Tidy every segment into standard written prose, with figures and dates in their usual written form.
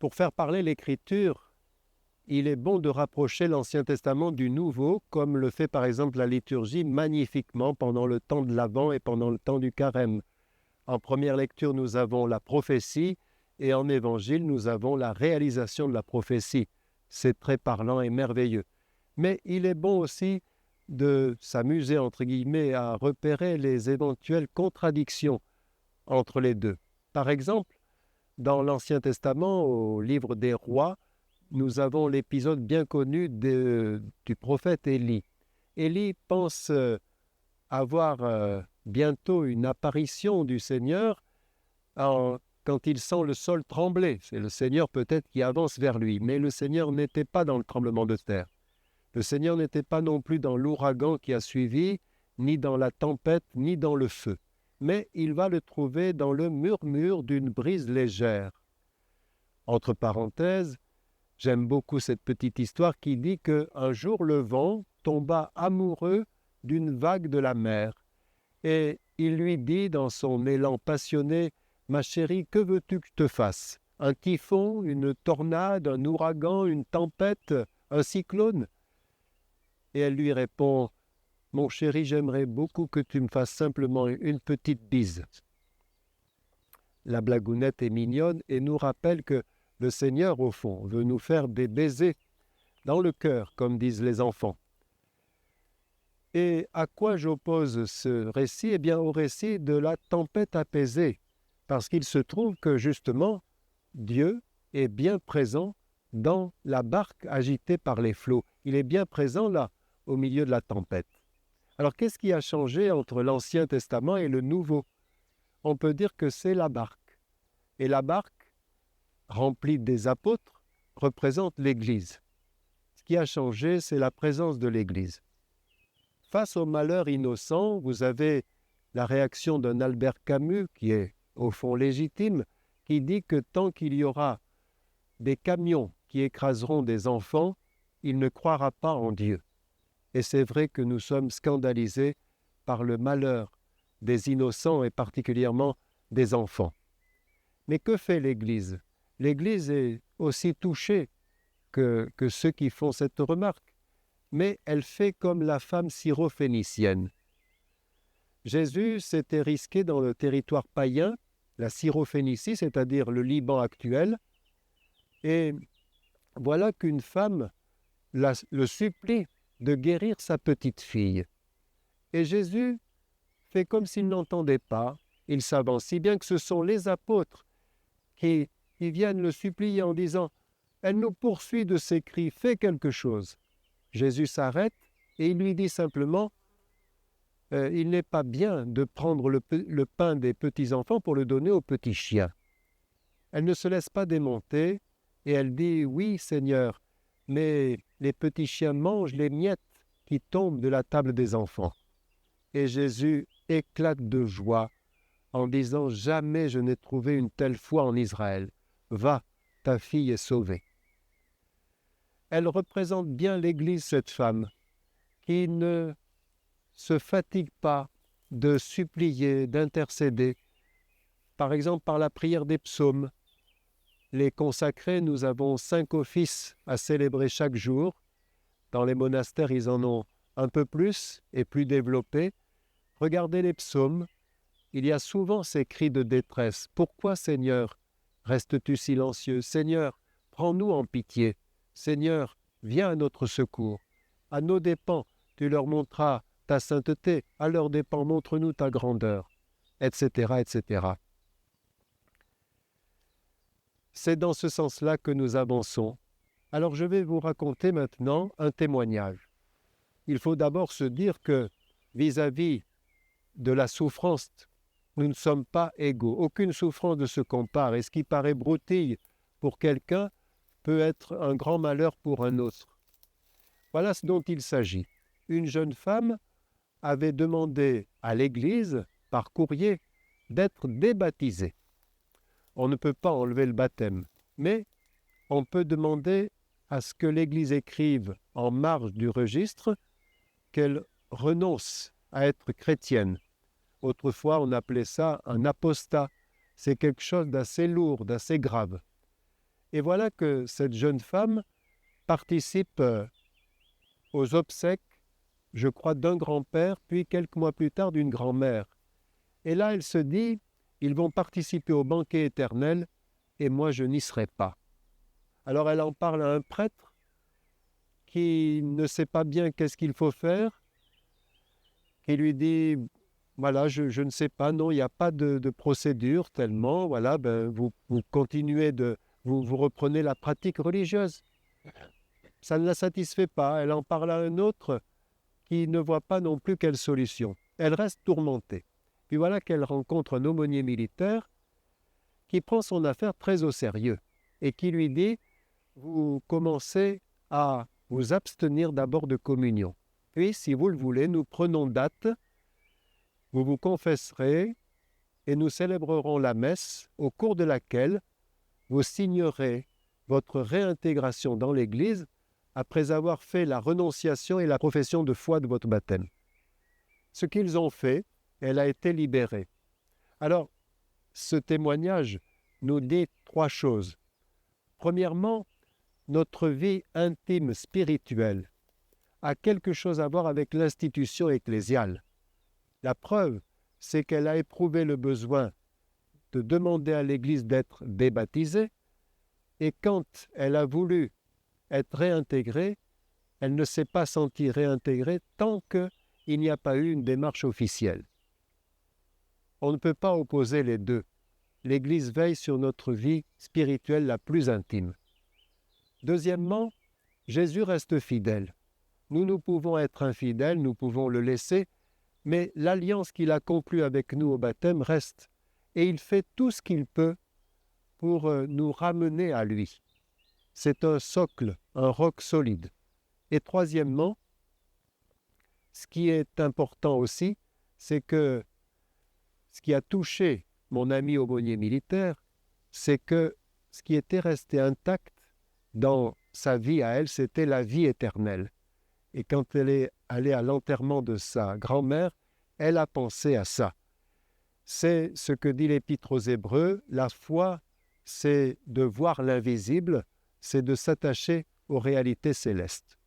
Pour faire parler l'Écriture, il est bon de rapprocher l'Ancien Testament du Nouveau, comme le fait par exemple la liturgie magnifiquement pendant le temps de l'Avent et pendant le temps du Carême. En première lecture, nous avons la prophétie et en Évangile, nous avons la réalisation de la prophétie. C'est très parlant et merveilleux. Mais il est bon aussi de s'amuser, entre guillemets, à repérer les éventuelles contradictions entre les deux. Par exemple, dans l'Ancien Testament, au livre des Rois, nous avons l'épisode bien connu du prophète Élie. Élie pense avoir bientôt une apparition du Seigneur quand il sent le sol trembler. C'est le Seigneur peut-être qui avance vers lui, mais le Seigneur n'était pas dans le tremblement de terre. Le Seigneur n'était pas non plus dans l'ouragan qui a suivi, ni dans la tempête, ni dans le feu. Mais il va le trouver dans le murmure d'une brise légère. Entre parenthèses, j'aime beaucoup cette petite histoire qui dit qu'un jour le vent tomba amoureux d'une vague de la mer. Et il lui dit dans son élan passionné, « Ma chérie, que veux-tu que je te fasse? Un typhon, une tornade, un ouragan, une tempête, un cyclone ?» Et elle lui répond, « Mon chéri, j'aimerais beaucoup que tu me fasses simplement une petite bise. » La blagounette est mignonne et nous rappelle que le Seigneur, au fond, veut nous faire des baisers dans le cœur, comme disent les enfants. Et à quoi j'oppose ce récit? Eh bien, au récit de la tempête apaisée, parce qu'il se trouve que, justement, Dieu est bien présent dans la barque agitée par les flots. Il est bien présent là, au milieu de la tempête. Alors, qu'est-ce qui a changé entre l'Ancien Testament et le Nouveau? On peut dire que c'est la barque. Et la barque, remplie des apôtres, représente l'Église. Ce qui a changé, c'est la présence de l'Église. Face au malheur innocent, vous avez la réaction d'un Albert Camus, qui est au fond légitime, qui dit que tant qu'il y aura des camions qui écraseront des enfants, il ne croira pas en Dieu. Et c'est vrai que nous sommes scandalisés par le malheur des innocents et particulièrement des enfants. Mais que fait l'Église? L'Église est aussi touchée que ceux qui font cette remarque, mais elle fait comme la femme syrophénicienne. Jésus s'était risqué dans le territoire païen, la Syrophénicie, c'est-à-dire le Liban actuel, et voilà qu'une femme le supplie de guérir sa petite fille. Et Jésus fait comme s'il n'entendait pas, il s'avance, si bien que ce sont les apôtres qui viennent le supplier en disant « Elle nous poursuit de ses cris, fais quelque chose ». Jésus s'arrête et il lui dit simplement « Il n'est pas bien de prendre le pain des petits-enfants pour le donner aux petits chiens ». Elle ne se laisse pas démonter et elle dit « Oui, Seigneur, mais les petits chiens mangent les miettes qui tombent de la table des enfants. » Et Jésus éclate de joie en disant « Jamais je n'ai trouvé une telle foi en Israël. Va, ta fille est sauvée. » Elle représente bien l'Église, cette femme, qui ne se fatigue pas de supplier, d'intercéder. Par exemple, par la prière des psaumes. Les consacrés, nous avons 5 offices à célébrer chaque jour. Dans les monastères, ils en ont un peu plus et plus développés. Regardez les psaumes. Il y a souvent ces cris de détresse. « Pourquoi, Seigneur, restes-tu silencieux? Seigneur, prends-nous en pitié. Seigneur, viens à notre secours. À nos dépens, tu leur montreras ta sainteté. À leurs dépens, montre-nous ta grandeur. » etc., etc. C'est dans ce sens-là que nous avançons. Alors je vais vous raconter maintenant un témoignage. Il faut d'abord se dire que vis-à-vis de la souffrance, nous ne sommes pas égaux. Aucune souffrance ne se compare. Et ce qui paraît broutille pour quelqu'un peut être un grand malheur pour un autre. Voilà ce dont il s'agit. Une jeune femme avait demandé à l'Église, par courrier, d'être débaptisée. On ne peut pas enlever le baptême, mais on peut demander à ce que l'Église écrive en marge du registre qu'elle renonce à être chrétienne. Autrefois, on appelait ça un apostat. C'est quelque chose d'assez lourd, d'assez grave. Et voilà que cette jeune femme participe aux obsèques, je crois, d'un grand-père, puis quelques mois plus tard d'une grand-mère. Et là, elle se dit, ils vont participer au banquet éternel, et moi, je n'y serai pas. Alors elle en parle à un prêtre qui ne sait pas bien qu'est-ce qu'il faut faire, qui lui dit, voilà, je ne sais pas, non, il n'y a pas de procédure tellement, voilà, ben, vous continuez vous reprenez la pratique religieuse. Ça ne la satisfait pas, elle en parle à un autre qui ne voit pas non plus quelle solution. Elle reste tourmentée. Puis voilà qu'elle rencontre un aumônier militaire qui prend son affaire très au sérieux et qui lui dit, vous commencez à vous abstenir d'abord de communion. Puis, si vous le voulez, nous prenons date, vous vous confesserez et nous célébrerons la messe au cours de laquelle vous signerez votre réintégration dans l'Église après avoir fait la renonciation et la profession de foi de votre baptême. Ce qu'ils ont fait, elle a été libérée. Alors, ce témoignage nous dit 3 choses. Premièrement, notre vie intime spirituelle a quelque chose à voir avec l'institution ecclésiale. La preuve, c'est qu'elle a éprouvé le besoin de demander à l'Église d'être débaptisée, et quand elle a voulu être réintégrée, elle ne s'est pas sentie réintégrée tant qu'il n'y a pas eu une démarche officielle. On ne peut pas opposer les deux. L'Église veille sur notre vie spirituelle la plus intime. Deuxièmement, Jésus reste fidèle. Nous pouvons être infidèles, nous pouvons le laisser, mais l'alliance qu'il a conclue avec nous au baptême reste, et il fait tout ce qu'il peut pour nous ramener à lui. C'est un socle, un roc solide. Et troisièmement, ce qui est important aussi, c'est que ce qui a touché mon ami aumônier militaire, c'est que ce qui était resté intact dans sa vie à elle, c'était la vie éternelle. Et quand elle est allée à l'enterrement de sa grand-mère, elle a pensé à ça. C'est ce que dit l'Épître aux Hébreux, la foi, c'est de voir l'invisible, c'est de s'attacher aux réalités célestes.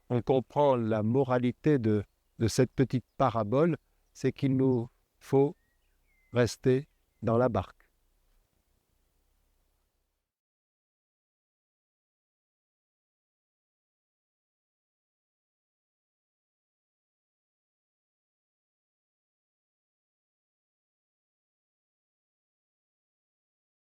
On comprend la moralité de cette petite parabole, c'est qu'il nous faut rester dans la barque.